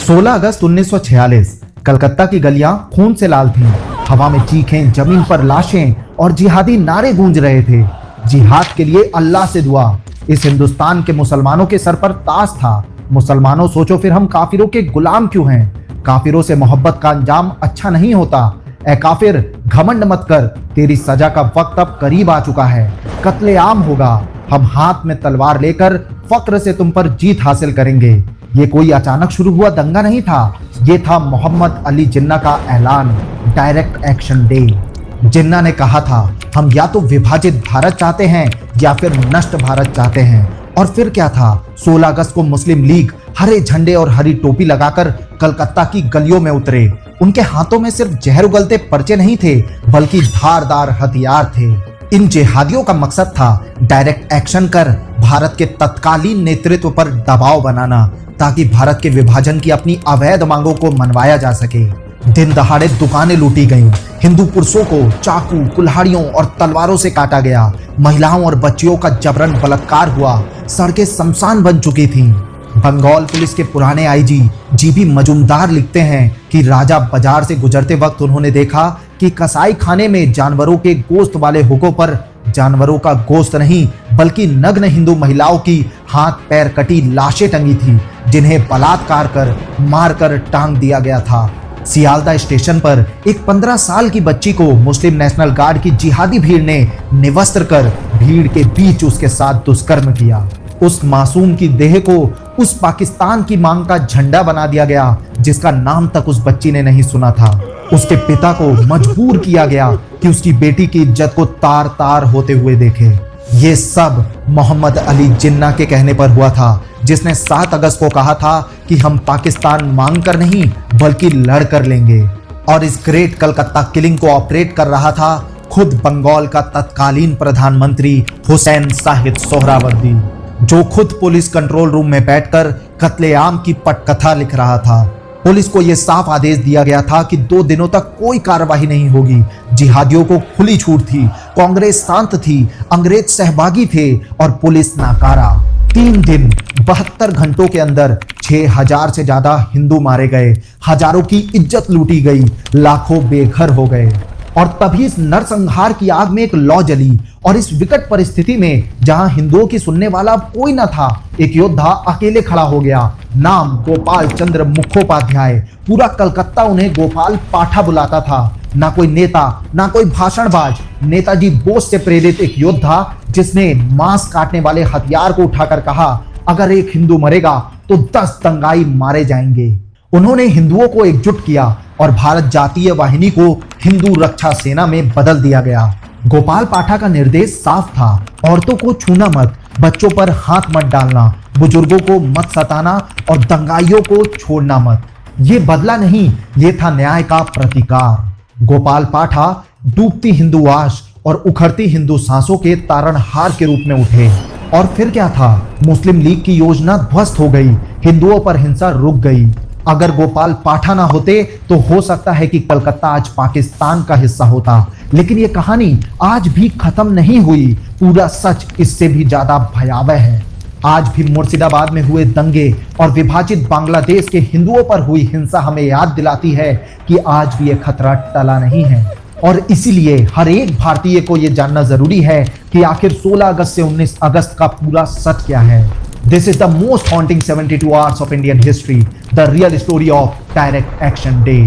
16 अगस्त 1946 कलकत्ता की गलियां खून से लाल थीं। हवा में चीखें, जमीन पर लाशें और जिहादी नारे गूंज रहे थे। जिहाद के लिए अल्लाह से दुआ। इस हिंदुस्तान के मुसलमानों के सर पर ताज था। मुसलमानों, सोचो फिर हम काफिरों के गुलाम क्यों हैं? काफिरों से मोहब्बत का अंजाम अच्छा नहीं होता। ए काफिर, घमंड मत कर, तेरी सजा का वक्त अब करीब आ चुका है। कत्लेआम होगा। हम हाथ में तलवार लेकर फक्र से तुम पर जीत हासिल करेंगे। ये कोई अचानक शुरू हुआ दंगा नहीं था। ये था मोहम्मद अली जिन्ना का ऐलान, डायरेक्ट एक्शन डे। जिन्ना ने कहा था, हम या तो विभाजित भारत चाहते हैं या फिर नष्ट भारत चाहते हैं। और फिर क्या था? 16 अगस्त को मुस्लिम लीग हरे झंडे और हरी टोपी लगाकर कलकत्ता की गलियों में उतरे। उनके हाथों में सिर्फ जहर उगलते पर्चे नहीं थे, बल्कि धारदार हथियार थे। इन जिहादियों का मकसद था डायरेक्ट एक्शन कर भारत के तत्कालीन नेतृत्व पर दबाव बनाना, ताकि भारत के विभाजन की अपनी अवैध मांगों को मनवाया जा सके। दिन दहाड़े दुकानें लूटी गईं, हिंदू पुरुषों को चाकू, कुल्हाड़ियों और तलवारों से काटा गया। महिलाओं और बच्चियों का जबरन बलात्कार हुआ। सड़कें शमशान बन चुकी थीं। बंगाल पुलिस के पुराने आईजी जीबी मजूमदार लिखते हैं कि राजा बाजार से गुजरते वक्त उन्होंने देखा कि कसाई खाने में जानवरों के गोश्त वाले हुकों पर जानवरों का गोश्त नहीं, बल्कि नग्न हिंदू महिलाओं की हाथ पैर कटी लाशें टंगी थी, जिन्हें बलात्कार कर मारकर टांग दिया गया था। सियालदा स्टेशन पर एक 15 साल की बच्ची को मुस्लिम नेशनल गार्ड की जिहादी भीड़ ने निवस्त्र कर भीड़ के बीच उसके साथ दुष्कर्म किया। उस मासूम की देह को उस पाकिस्तान की मांग का झंडा बना दिया गया, जिसका नाम तक उस बच्ची ने नहीं सुना था। उसके पिता को मजबूर किया गया कि उसकी बेटी की इज्जत को तार तार होते हुए देखे। ये सब मोहम्मद अली जिन्ना के कहने पर हुआ था, जिसने 7 अगस्त को कहा था कि हम पाकिस्तान मांग कर नहीं, बल्कि लड़ कर लेंगे। और इस ग्रेट कलकत्ता किलिंग को ऑपरेट कर रहा था खुद बंगाल का तत्कालीन प्रधानमंत्री हुसैन साहिद सोहरावर्दी, जो खुद पुलिस कंट्रोल रूम में बैठकर कत्लेआम की पटकथा लिख रहा था। पुलिस को यह साफ आदेश दिया गया था कि 2 दिनों तक कोई कार्रवाई नहीं होगी। जिहादियों को खुली छूट थी, कांग्रेस शांत थी, अंग्रेज सहभागी थे और पुलिस नाकारा। 3 दिन 72 घंटों के अंदर 6000 से ज्यादा हिंदू मारे गए, हजारों की इज्जत लूटी गई, लाखों बेघर हो गए। और तभी इस नरसंहार की आग में एक लौ जली। और इस विकट परिस्थिति में जहां हिंदुओं की सुनने वाला कोई न था, एक योद्धा अकेले खड़ा हो गया। नाम गोपाल चंद्र मुखोपाध्याय। पूरा कलकत्ता उन्हें गोपाल पाठा बुलाता था। ना कोई नेता, ना कोई भाषणबाज, नेताजी बोस से प्रेरित एक योद्धा, जिसने मांस काटने वाले हथियार को उठाकर कहा, अगर एक हिंदू मरेगा तो 10 दंगाई मारे जाएंगे। उन्होंने हिंदुओं को एकजुट किया और भारत जातीय वाहिनी को हिंदू रक्षा सेना में बदल दिया गया। गोपाल पाठा का निर्देश साफ था, औरतों को छूना मत, बच्चों पर हाथ मत डालना, बुजुर्गों को मत सताना और दंगाइयों को छोड़ना मत। ये बदला नहीं, ये था न्याय का प्रतिकार। गोपाल पाठा डूबती हिंदू आश और उखड़ती हिंदू सांसों के तारणहार के रूप में उठे। और फिर क्या था? मुस्लिम लीग की योजना ध्वस्त हो गई, हिंदुओं पर हिंसा रुक गई। अगर गोपाल पाठा ना होते तो हो सकता है कि कलकत्ता आज पाकिस्तान का हिस्सा होता। लेकिन ये कहानी आज भी खत्म नहीं हुई। पूरा सच इससे भी ज्यादा भयावह है। आज भी मुर्शिदाबाद में हुए दंगे और विभाजित बांग्लादेश के हिंदुओं पर हुई हिंसा हमें याद दिलाती है कि आज भी ये खतरा टला नहीं है। और इसीलिए हर एक भारतीय को यह जानना जरूरी है कि आखिर 16 अगस्त से 19 अगस्त का पूरा सच क्या है। This is the most haunting 72 hours of Indian history, the real story of Direct Action Day.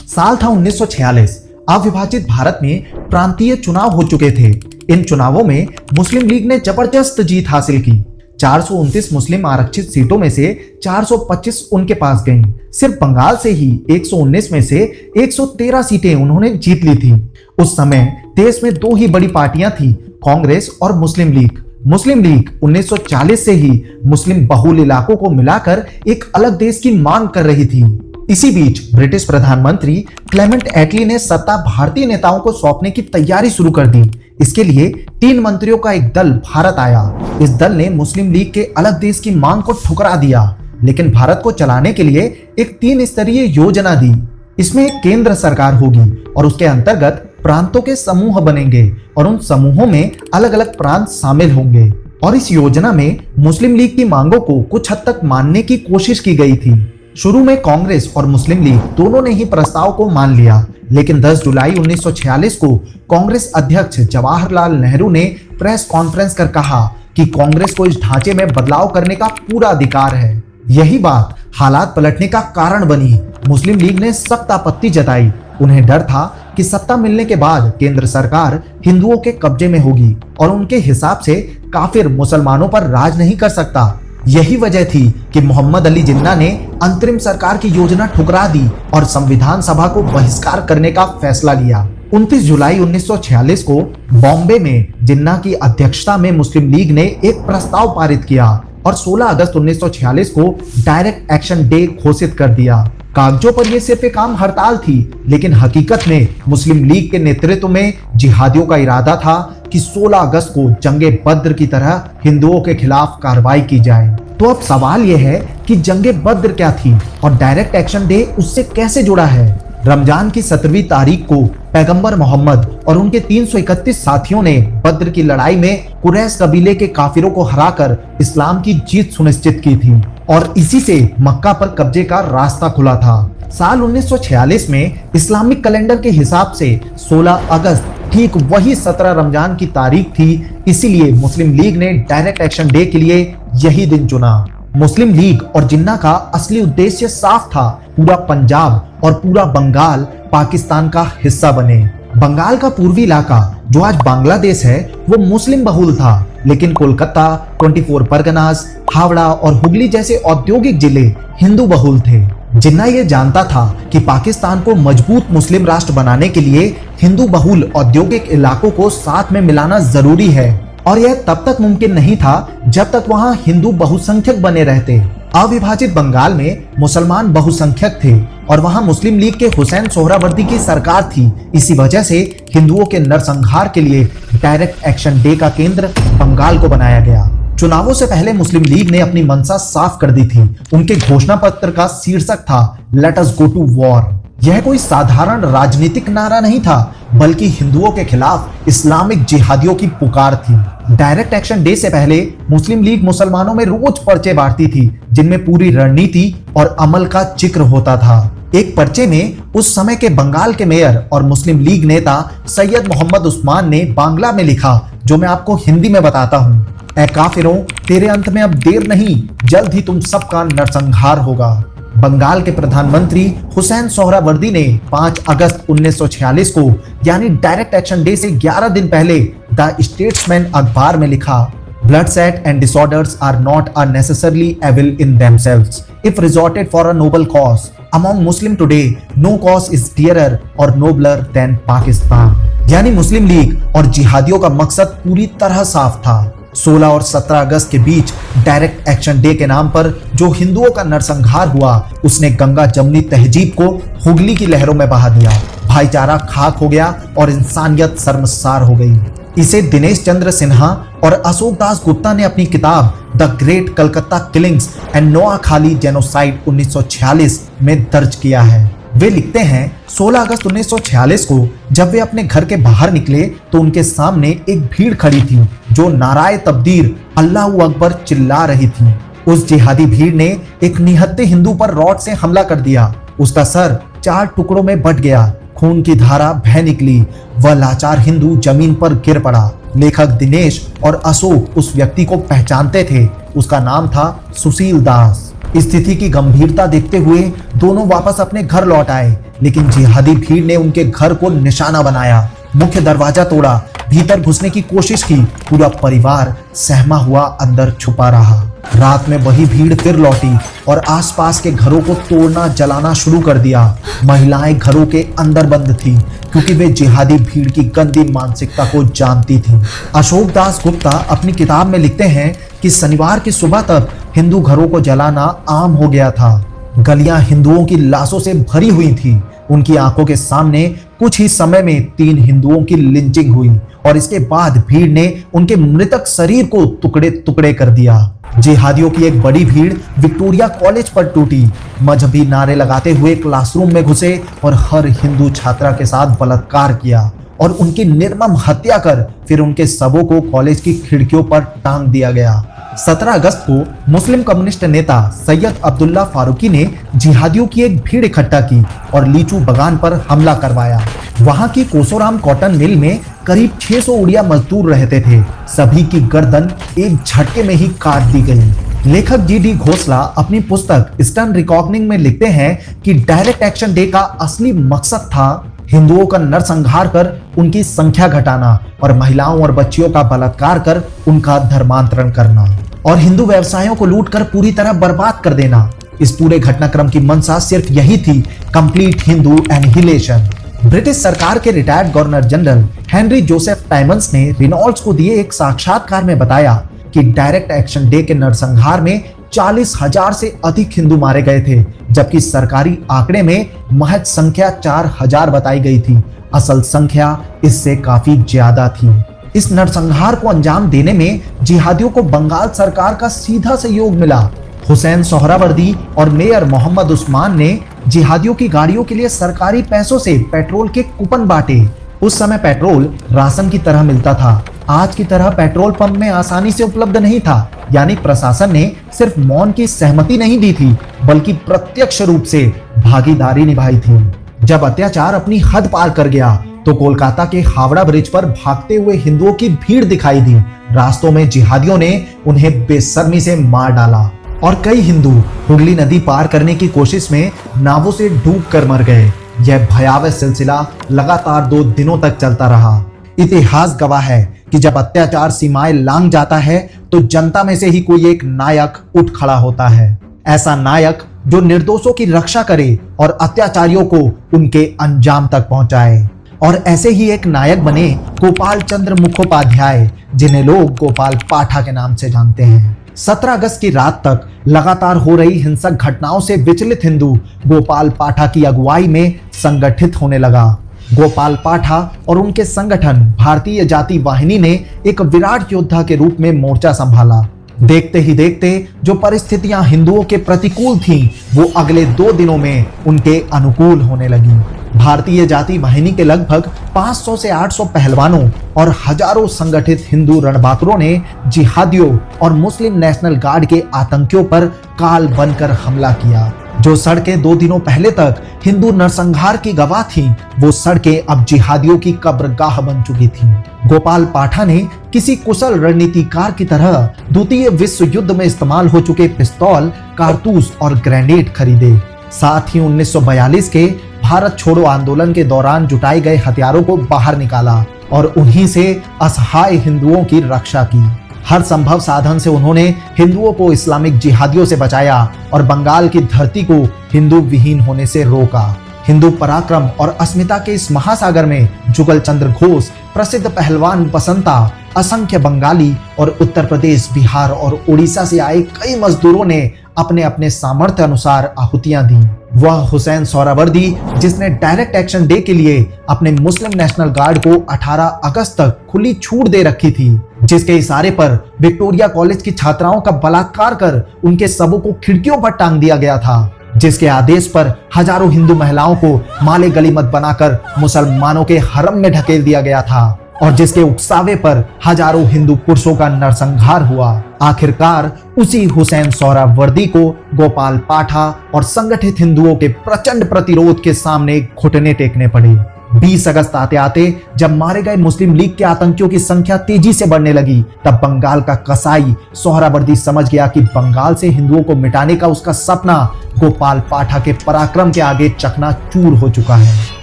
साल था 1946। अविभाजित भारत में प्रांतीय चुनाव हो चुके थे। इन चुनावों में मुस्लिम लीग ने जबरदस्त जीत हासिल की। 429 मुस्लिम आरक्षित सीटों में से 425 उनके पास गईं। सिर्फ बंगाल से ही 119 में से 113 सीटें उन्होंने जीत ली थी। उस समय देश में 2 ही बड़ी पार्टियां थी, कांग्रेस और मुस्लिम लीग। मुस्लिम लीग 1940 से ही मुस्लिम बहुल इलाकों को मिलाकर एक अलग देश की मांग कर रही थी। इसी बीच ब्रिटिश प्रधानमंत्री क्लेमेंट एटली ने सत्ता भारतीय नेताओं को सौंपने की तैयारी शुरू कर दी। इसके लिए 3 मंत्रियों का एक दल भारत आया। इस दल ने मुस्लिम लीग के अलग देश की मांग को ठुकरा दिया, लेकिन भारत को चलाने के लिए एक 3 स्तरीय योजना दी। इसमें एक केंद्र सरकार होगी और उसके अंतर्गत प्रांतों के समूह बनेंगे और उन समूहों में अलग अलग प्रांत शामिल होंगे। और इस योजना में मुस्लिम लीग की मांगों को कुछ हद तक मानने की कोशिश की गई थी। शुरू में कांग्रेस और मुस्लिम लीग दोनों ने ही प्रस्ताव को मान लिया, लेकिन 10 जुलाई 1946 को कांग्रेस अध्यक्ष जवाहरलाल नेहरू ने प्रेस कॉन्फ्रेंस कर कहा कि कांग्रेस को इस ढांचे में बदलाव करने का पूरा अधिकार है। यही बात हालात पलटने का कारण बनी। मुस्लिम लीग ने सख्त आपत्ति जताई। उन्हें डर था कि सत्ता मिलने के बाद केंद्र सरकार हिंदुओं के कब्जे में होगी और उनके हिसाब से काफिर मुसलमानों पर राज नहीं कर सकता। यही वजह थी कि मोहम्मद अली जिन्ना ने अंतरिम सरकार की योजना ठुकरा दी और संविधान सभा को बहिष्कार करने का फैसला लिया। 29 जुलाई 1946 को बॉम्बे में जिन्ना की अध्यक्षता में मुस्लिम लीग ने एक प्रस्ताव पारित किया और 16 अगस्त 1946 को डायरेक्ट एक्शन डे घोषित कर दिया। कागजों पर यह सिर्फ एक आम हड़ताल थी, लेकिन हकीकत में मुस्लिम लीग के नेतृत्व में जिहादियों का इरादा था कि 16 अगस्त को जंगे बद्र की तरह हिंदुओं के खिलाफ कार्रवाई की जाए। तो अब सवाल यह है कि जंगे बद्र क्या थी और डायरेक्ट एक्शन डे उससे कैसे जुड़ा है। रमजान की 17वीं तारीख को पैगंबर मोहम्मद और उनके 331 साथियों ने बद्र की लड़ाई में कुरैश कबीले के काफिरों को हराकर इस्लाम की जीत सुनिश्चित की थी और इसी से मक्का पर कब्जे का रास्ता खुला था। साल 1946 में इस्लामिक कैलेंडर के हिसाब से 16 अगस्त ठीक वही 17 रमजान की तारीख थी, इसीलिए मुस्लिम लीग ने डायरेक्ट एक्शन डे के लिए यही दिन चुना। मुस्लिम लीग और जिन्ना का असली उद्देश्य साफ था, पूरा पंजाब और पूरा बंगाल पाकिस्तान का हिस्सा बने। बंगाल का पूर्वी इलाका जो आज बांग्लादेश है वो मुस्लिम बहुल था, लेकिन कोलकाता, 24 परगनास, हावड़ा और हुगली जैसे औद्योगिक जिले हिंदू बहुल थे। जिन्ना ये जानता था कि पाकिस्तान को मजबूत मुस्लिम राष्ट्र बनाने के लिए हिंदू बहुल औद्योगिक इलाकों को साथ में मिलाना जरूरी है और यह तब तक मुमकिन नहीं था जब तक वहां हिंदू बहुसंख्यक बने रहते। अविभाजित बंगाल में मुसलमान बहुसंख्यक थे और वहां मुस्लिम लीग के हुसैन सोहरावर्दी की सरकार थी। इसी वजह से हिंदुओं के नरसंहार के लिए डायरेक्ट एक्शन डे का केंद्र बंगाल को बनाया गया। चुनावों से पहले मुस्लिम लीग ने अपनी मंशा साफ कर दी थी। उनके घोषणा पत्र का शीर्षक था let us go to war. यह कोई साधारण राजनीतिक नारा नहीं था, बल्कि हिंदुओं के खिलाफ इस्लामिक जिहादियों की पुकार थी। डायरेक्ट एक्शन डे से पहले मुस्लिम लीग मुसलमानों में रोज पर्चे बांटती थी, जिनमें पूरी रणनीति और अमल का जिक्र होता था। एक पर्चे में उस समय के बंगाल के मेयर और मुस्लिम लीग नेता सैयद मोहम्मद उस्मान ने बांग्ला में लिखा, जो मैं आपको हिंदी में बताता हूँ। ऐ काफिरों, तेरे अंत में अब देर नहीं, जल्द ही तुम सबका नरसंहार होगा। बंगाल के प्रधानमंत्री हुसैन सोहरावर्दी ने 5 अगस्त 1946 को यानी डायरेक्ट एक्शन डे से 11 दिन पहले द स्टेट्समैन अखबार में लिखा, bloodshed and disorders are not necessarily evil in themselves if resorted for a noble cause. Among Muslim today, no cause is dearer or nobler than Pakistan. यानी मुस्लिम league और जिहादियों का मकसद पूरी तरह साफ था। 16 और 17 अगस्त के बीच डायरेक्ट एक्शन डे के नाम पर जो हिंदुओं का नरसंहार हुआ, उसने गंगा जमुनी तहजीब को हुगली की लहरों में बहा दिया। भाईचारा खाक हो गया और इंसानियत शर्मसार हो गई। इसे दिनेश चंद्र सिन्हा और अशोक दास गुप्ता ने अपनी किताब the great Calcutta killings and Noakhali genocide 1946 में दर्ज किया है। वे लिखते हैं, 16 अगस्त 1946 को जब वे अपने घर के बाहर निकले तो उनके सामने एक भीड़ खड़ी थी जो नाराए तकबीर अल्लाहू अकबर चिल्ला रही थी। उस जिहादी भीड़ ने एक निहत्थे हिंदू पर रॉड से हमला कर दिया। उसका सर 4 टुकड़ों में बट गया, खून की धारा बह निकली। वह लाचार हिंदू जमीन पर गिर पड़ा। लेखक दिनेश और अशोक उस व्यक्ति को पहचानते थे। उसका नाम था सुशील दास। स्थिति की गंभीरता देखते हुए दोनों वापस अपने घर लौट आए, लेकिन जिहादी भीड़ ने उनके घर को निशाना बनाया, मुख्य दरवाजा तोड़ा, भीतर घुसने की कोशिश की। पूरा परिवार सहमा हुआ अंदर छुपा रहा। रात में वही भीड़ फिर लौटी और आसपास के घरों को तोड़ना जलाना शुरू कर दिया। महिलाएं घरों के अंदर बंद थी क्योंकि वे जिहादी भीड़ की गंदी मानसिकता को जानती थी। अशोक दास गुप्ता अपनी किताब में लिखते हैं कि शनिवार की सुबह तक हिंदू घरों को जलाना आम हो गया था। गलियां हिंदुओं की लाशों से भरी हुई थी। उनकी आंखों के सामने कुछ ही समय में 3 हिंदुओं की लिंचिंग हुई और इसके बाद भीड़ ने उनके मृतक शरीर को टुकड़े टुकड़े कर दिया। जिहादियों की एक बड़ी भीड़ विक्टोरिया कॉलेज पर टूटी, मजहबी नारे लगाते हुए क्लासरूम में घुसे और हर हिंदू छात्रा के साथ बलात्कार किया। और उनकी निर्मम हत्या कर फिर उनके शवों को कॉलेज की खिड़कियों पर टांग दिया गया। 17 अगस्त को मुस्लिम कम्युनिस्ट नेता सैयद अब्दुल्ला फारूकी ने जिहादियों की एक भीड़ इकट्ठा की और लीचू बगान पर हमला करवाया। वहां की कोसोराम कॉटन मिल में करीब 600 उड़िया मजदूर रहते थे। सभी की गर्दन एक झटके में ही काट दी गई। लेखक जी.डी. घोसला अपनी पुस्तक स्टर्न रिकॉग्निंग में लिखते हैं कि डायरेक्ट एक्शन डे का असली मकसद था हिंदुओं का नरसंहार कर उनकी संख्या घटाना और महिलाओं और बच्चियों का बलात्कार कर उनका धर्मांतरण करना और हिंदू व्यवसायों को लूटकर पूरी तरह बर्बाद कर देना। इस पूरे घटनाक्रम की मंशा सिर्फ यही थी, कंप्लीट हिंदू एनिहिलेशन। ब्रिटिश सरकार के retired governor general Henry Joseph Timmons ने रेनॉल्ड्स को दिए एक साक्षात्कार में बताया कि डायरेक्ट एक्शन डे के नरसंहार में 40,000 से अधिक हिंदू मारे गए थे, जबकि सरकारी आंकड़े में महज संख्या 4,000 बताई गई थी। असल संख्या इससे काफी ज्यादा थी। इस नरसंहार को अंजाम देने में जिहादियों को बंगाल सरकार का सीधा सहयोग मिला। हुसैन सोहरावर्दी और मेयर मोहम्मद उस्मान ने जिहादियों की गाड़ियों के लिए सरकारी पैसों से पेट्रोल के कूपन बांटे। उस समय पेट्रोल राशन की तरह मिलता था। आज की तरह पेट्रोल पंप में आसानी से उपलब्ध नहीं था, यानी प्रशासन ने सिर्फ मौन की सहमति नहीं दी थी, बल्कि प्रत्यक्ष रूप से भागीदारी निभाई थी। जब अत्याचार अपनी हद पार कर गया तो कोलकाता के हावड़ा ब्रिज पर भागते हुए हिंदुओं की भीड़ दिखाई दी। रास्तों में जिहादियों ने उन्हें बेशर्मी से मार डाला और कई हिंदू हुगली नदी पार करने की कोशिश में नावों से डूबकर मर गए। यह भयावह सिलसिला लगातार 2 दिनों तक चलता रहा। इतिहास गवाह है कि जब अत्याचार सीमाएं लांघ जाता है तो जनता में से ही कोई एक नायक उठ खड़ा होता है। ऐसा नायक जो निर्दोषों की रक्षा करे और अत्याचारियों को उनके अंजाम तक पहुंचाए। और ऐसे ही एक नायक बने गोपाल चंद्र मुखोपाध्याय, जिन्हें लोग गोपाल पाठा के नाम से जानते हैं। 17 अगस्त की रात तक लगातार हो रही हिंसक घटनाओं से विचलित हिंदू गोपाल पाठा की अगुवाई में संगठित होने लगा। गोपाल पाठा और उनके संगठन भारतीय जाति वाहिनी ने एक विराट योद्धा के रूप में मोर्चा संभाला। देखते ही देखते जो परिस्थितियां हिंदुओं के प्रतिकूल थीं, वो अगले 2 दिनों में उनके अनुकूल होने लगी। भारतीय जाति वाहिनी के लगभग 500 से 800 पहलवानों और हजारों संगठित हिंदू रणबांकुरों ने जिहादियों और मुस्लिम नेशनल गार्ड के आतंकियों पर काल बनकर हमला किया। जो सड़कें 2 दिनों पहले तक हिंदू नरसंहार की गवाह थीं, वो सड़कें अब जिहादियों की कब्रगाह बन चुकी थीं। गोपाल पाठा ने किसी कुशल रणनीतिकार की तरह द्वितीय विश्व युद्ध में इस्तेमाल हो चुके पिस्तौल, कारतूस और ग्रेनेड खरीदे। साथ ही 1942 के भारत छोड़ो आंदोलन के दौरान जुटाए गए हथियारों को बाहर निकाला और उन्हीं से असहाय हिंदुओं की रक्षा की। हर संभव साधन से उन्होंने हिंदुओं को इस्लामिक जिहादियों से बचाया और बंगाल की धरती को हिंदू विहीन होने से रोका। हिंदू पराक्रम और अस्मिता के इस महासागर में जुगल चंद्र घोष, प्रसिद्ध पहलवान बसंता, असंख्य बंगाली और उत्तर प्रदेश, बिहार और उड़ीसा से आए कई मजदूरों ने अपने अपने सामर्थ्य अनुसार आहुतियां दी। वह हुसैन सोहरावर्दी, जिसने डायरेक्ट एक्शन डे के लिए अपने मुस्लिम नेशनल गार्ड को 18 अगस्त तक खुली छूट दे रखी थी, जिसके इशारे पर विक्टोरिया कॉलेज की छात्राओं का बलात्कार कर उनके शवों को खिड़कियों पर टांग दिया गया था, जिसके आदेश पर हजारों हिंदू महिलाओं को माले गलीमत बनाकर मुसलमानों के हरम में ढकेल दिया गया था और जिसके उकसावे पर हजारों हिंदू पुरुषों का नरसंहार हुआ। आखिरकार उसी हुसैन सोहरावर्दी को गोपाल पाठा और संगठित हिंदुओं के प्रचंड प्रतिरोध के सामने घुटने टेकने पड़े। 20 अगस्त आते आते जब मारे गए मुस्लिम लीग के आतंकियों की संख्या तेजी से बढ़ने लगी, तब बंगाल का कसाई सोहरावर्दी समझ गया कि बंगाल से हिंदुओं को मिटाने का उसका सपना गोपाल पाठा के पराक्रम के आगे चकनाचूर हो चुका है।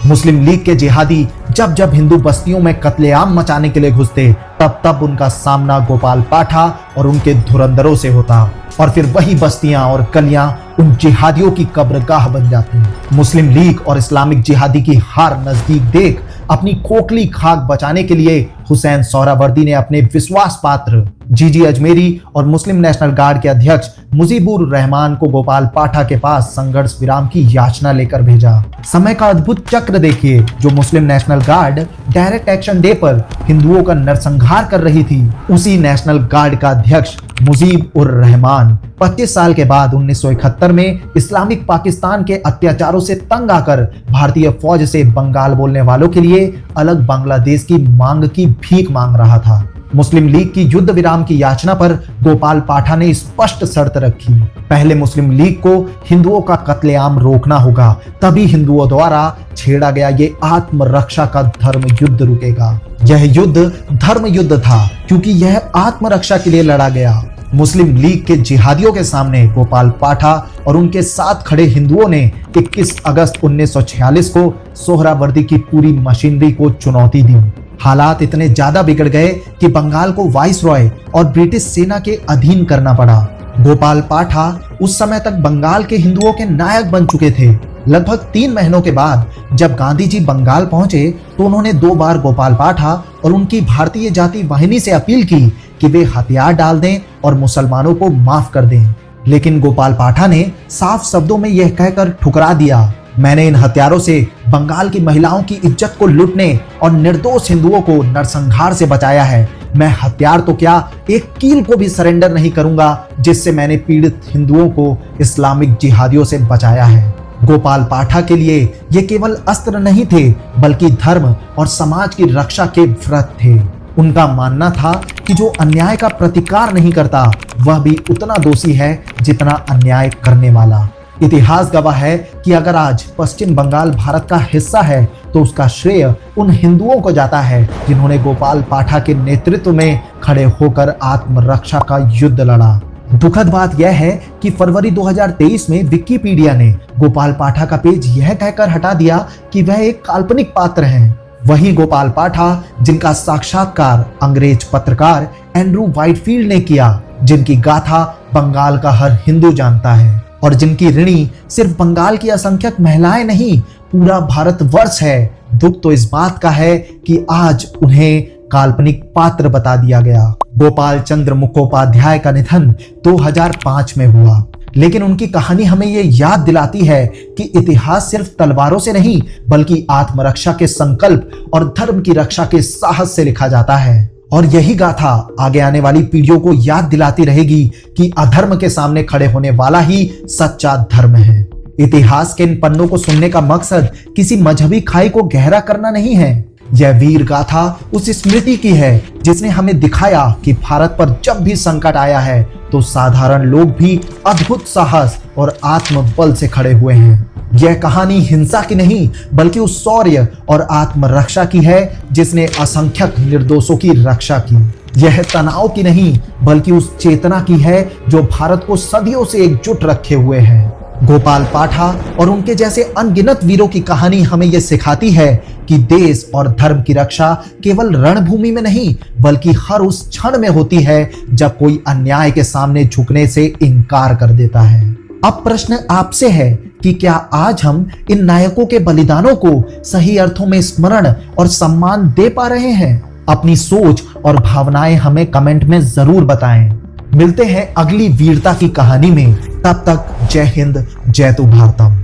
मुस्लिम लीग के जिहादी जब जब हिंदू बस्तियों में कत्लेआम मचाने के लिए घुसते, तब तब उनका सामना गोपाल पाठा और उनके धुरंधरों से होता और फिर वही बस्तियां और गलियां उन जिहादियों की कब्रगाह बन जाती। मुस्लिम लीग और इस्लामिक जिहादी की हार नजदीक देख अपनी खोखली खाक बचाने के लिए हुसैन सोहरावर्दी ने अपने विश्वास पात्र जीजी अजमेरी और मुस्लिम नेशनल गार्ड के अध्यक्ष मुजीबुर रहमान को गोपाल पाठा के पास संघर्ष विराम की याचना लेकर भेजा। समय का अद्भुत चक्र देखिए, जो Muslim National Guard Direct Action Day पर हिंदुओं का नरसंहार कर रही थी, उसी नेशनल गार्ड का अध्यक्ष मुजीब उर रहमान 25 साल के बाद 1971 में इस्लामिक पाकिस्तान के अत्याचारों से तंग आकर भारतीय फौज से बंगाल बोलने वालों के लिए अलग बांग्लादेश की मांग की भीख मांग रहा था। मुस्लिम लीग की युद्ध विराम की याचना पर गोपाल पाठा ने स्पष्ट शर्त रखी। पहले मुस्लिम लीग को हिंदुओं का कत्लेआम रोकना होगा, तभी हिंदुओं द्वारा छेड़ा गया ये आत्मरक्षा का धर्म युद्ध रुकेगा। यह युद्ध धर्म युद्ध था, क्योंकि यह आत्मरक्षा के लिए लड़ा गया। मुस्लिम लीग के जिहादियों के सामने गोपाल पाठा और उनके साथ खड़े हिंदुओं ने 21 अगस्त 1946 को सोहरावर्दी की पूरी मशीनरी को चुनौती दी। हालात इतने ज्यादा बिगड़ गए कि बंगाल को वाइसरॉय और ब्रिटिश सेना के अधीन करना पड़ा। गोपाल पाठा उस समय तक बंगाल के हिंदुओं के नायक बन चुके थे। लगभग 3 महीनों के बाद जब गांधी जी बंगाल पहुंचे तो उन्होंने 2 बार गोपाल पाठा और उनकी भारतीय जाति वाहिनी से अपील की कि वे हथियार डाल दें और मुसलमानों को माफ कर दें। लेकिन गोपाल पाठा ने साफ शब्दों में यह कहकर ठुकरा दिया, मैंने इन हथियारों से बंगाल की महिलाओं की इज्जत को लूटने और निर्दोष हिंदुओं को नरसंहार से बचाया है। मैं हथियार तो क्या, एक कील को भी सरेंडर नहीं करूंगा जिससे मैंने पीड़ित हिंदुओं को इस्लामिक जिहादियों से बचाया है। गोपाल पाठा के लिए ये केवल अस्त्र नहीं थे, बल्कि धर्म और समाज की रक्षा के व्रत थे। उनका मानना था कि जो अन्याय का प्रतिकार नहीं करता वह भी उतना दोषी है जितना अन्याय करने वाला। इतिहास गवाह है कि अगर आज पश्चिम बंगाल भारत का हिस्सा है तो उसका श्रेय उन हिंदुओं को जाता है जिन्होंने गोपाल पाठा के नेतृत्व में खड़े होकर आत्मरक्षा का युद्ध लड़ा। दुखद बात यह है कि फरवरी 2023 में विकिपीडिया ने गोपाल पाठा का पेज यह कहकर हटा दिया कि वह एक काल्पनिक पात्र हैं। वही गोपाल पाठा जिनका साक्षात्कार अंग्रेज पत्रकार एंड्रू व्हाइटफील्ड ने किया, जिनकी गाथा बंगाल का हर हिंदू जानता है और जिनकी ऋणी सिर्फ बंगाल की असंख्यक महिलाएं नहीं, पूरा भारतवर्ष है। दुख तो इस बात का है कि आज उन्हें काल्पनिक पात्र बता दिया गया। गोपाल चंद्र मुखोपाध्याय का निधन 2005 में हुआ, लेकिन उनकी कहानी हमें ये याद दिलाती है कि इतिहास सिर्फ तलवारों से नहीं बल्कि आत्मरक्षा के संकल्प और धर्म की रक्षा के साहस से लिखा जाता है। और यही गाथा आगे आने वाली पीढ़ियों को याद दिलाती रहेगी कि अधर्म के सामने खड़े होने वाला ही सच्चा धर्म है। इतिहास के इन पन्नों को सुनने का मकसद किसी मजहबी खाई को गहरा करना नहीं है। यह वीर गाथा उस स्मृति की है जिसने हमें दिखाया कि भारत पर जब भी संकट आया है तो साधारण लोग भी अद्भुत साहस और आत्मबल से खड़े हुए हैं। यह कहानी हिंसा की नहीं बल्कि उस शौर्य और आत्मरक्षा की है जिसने असंख्यक निर्दोषों की रक्षा की। यह तनाव की नहीं बल्कि उस चेतना की है जो भारत को सदियों से एकजुट रखे हुए है। गोपाल पाठा और उनके जैसे अनगिनत वीरों की कहानी हमें यह सिखाती है कि देश और धर्म की रक्षा केवल रणभूमि में नहीं बल्कि हर उस क्षण में होती है जब कोई अन्याय के सामने झुकने से इनकार कर देता है। अब प्रश्न आपसे है कि क्या आज हम इन नायकों के बलिदानों को सही अर्थों में स्मरण और सम्मान दे पा रहे हैं? अपनी सोच और भावनाएं हमें कमेंट में जरूर बताएं। मिलते हैं अगली वीरता की कहानी में, तब तक जय हिंद, जय तु भारतम।